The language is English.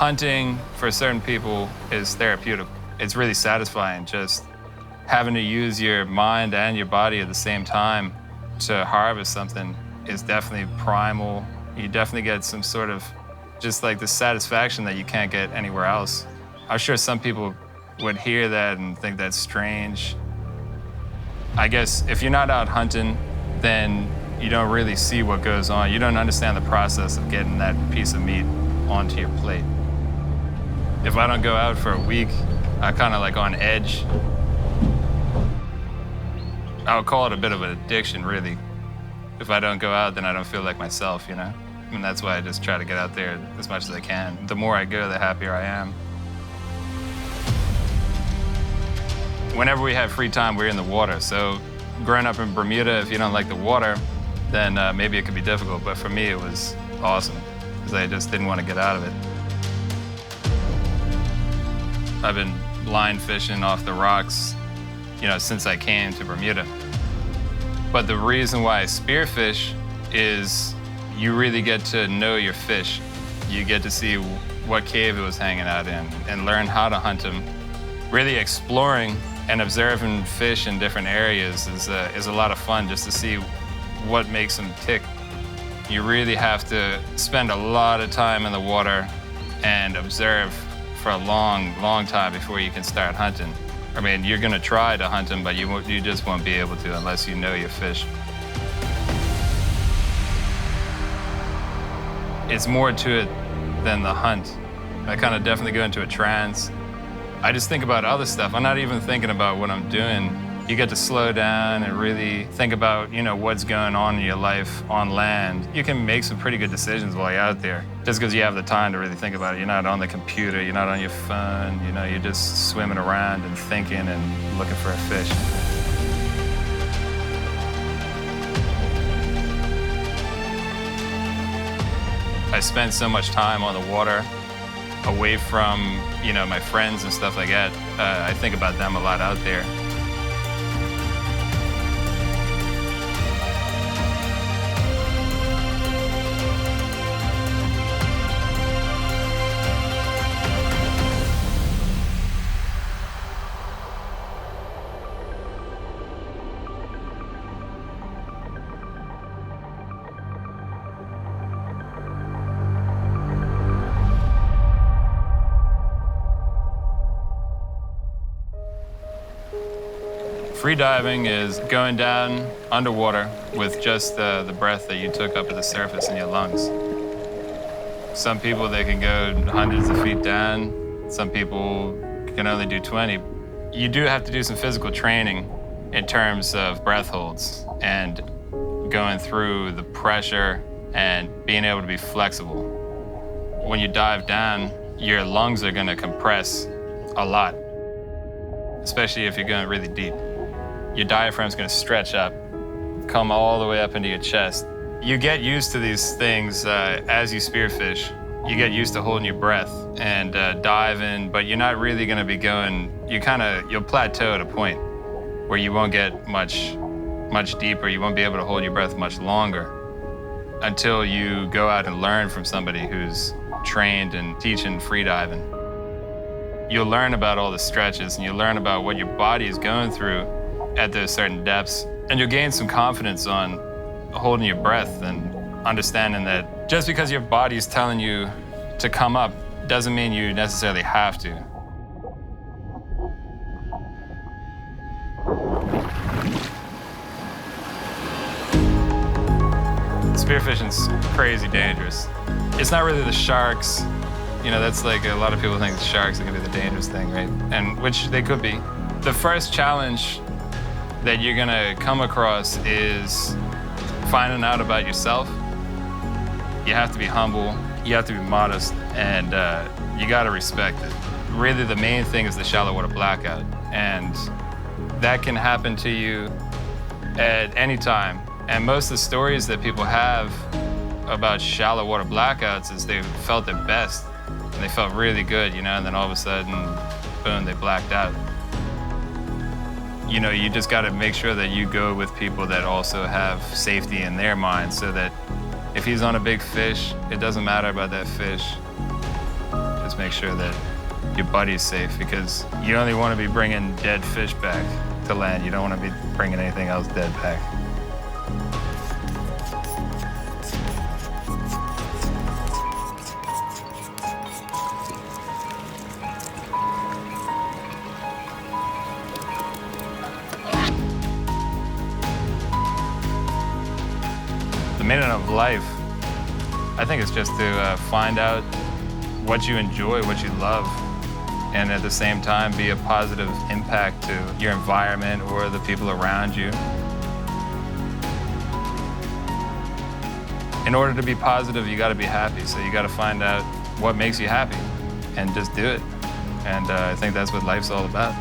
hunting for certain people is therapeutic. It's really satisfying just having to use your mind and your body at the same time to harvest something is definitely primal. You definitely get some sort of just like the satisfaction that you can't get anywhere else. I'm sure some people would hear that and think that's strange. I guess if you're not out hunting, then you don't really see what goes on. You don't understand the process of getting that piece of meat onto your plate. If I don't go out for a week, I'm kind of like on edge. I would call it a bit of an addiction, really. If I don't go out, then I don't feel like myself, you know? And that's why I just try to get out there as much as I can. The more I go, the happier I am. Whenever we have free time, we're in the water. So growing up in Bermuda, if you don't like the water, then maybe it could be difficult. But for me, it was awesome because I just didn't want to get out of it. I've been line fishing off the rocks, you know, since I came to Bermuda. But the reason why I spearfish is you really get to know your fish. You get to see what cave it was hanging out in and learn how to hunt them. Really exploring and observing fish in different areas is a lot of fun just to see what makes them tick. You really have to spend a lot of time in the water and observe for a long, long time before you can start hunting. I mean, you're gonna try to hunt them, but you just won't be able to unless you know your fish. It's more to it than the hunt. I kind of definitely go into a trance. I just think about other stuff. I'm not even thinking about what I'm doing. You get to slow down and really think about, you know, what's going on in your life on land. You can make some pretty good decisions while you're out there, just because you have the time to really think about it. You're not on the computer, you're not on your phone, you know, you're just swimming around and thinking and looking for a fish. I spend so much time on the water, away from, you know, my friends and stuff like that. I think about them a lot out there. Free diving is going down underwater with just the breath that you took up at the surface in your lungs. Some people, they can go hundreds of feet down. Some people can only do 20. You do have to do some physical training in terms of breath holds and going through the pressure and being able to be flexible. When you dive down, your lungs are gonna compress a lot, especially if you're going really deep. Your diaphragm's gonna stretch up, come all the way up into your chest. You get used to these things as you spearfish. You get used to holding your breath and diving, but you're not really gonna be going, you'll plateau at a point where you won't get much deeper. You won't be able to hold your breath much longer until you go out and learn from somebody who's trained in teaching free diving. You'll learn about all the stretches and you'll learn about what your body is going through at those certain depths. And you'll gain some confidence on holding your breath and understanding that just because your body's telling you to come up doesn't mean you necessarily have to. Spearfishing's crazy dangerous. It's not really the sharks. You know, that's like a lot of people think the sharks are gonna be the dangerous thing, right? And which they could be. The first challenge that you're gonna come across is finding out about yourself. You have to be humble, you have to be modest, and you gotta respect it. Really the main thing is the shallow water blackout, and that can happen to you at any time. And most of the stories that people have about shallow water blackouts is they felt their best, and they felt really good, you know, and then all of a sudden, boom, they blacked out. You know, you just got to make sure that you go with people that also have safety in their minds so that if he's on a big fish, it doesn't matter about that fish. is make sure that your buddy's safe, because you only want to be bringing dead fish back to land. You don't want to be bringing anything else dead back. The meaning of life, I think it's just to find out what you enjoy, what you love, and at the same time be a positive impact to your environment or the people around you. In order to be positive, you got to be happy. So you got to find out what makes you happy and just do it. And I think that's what life's all about.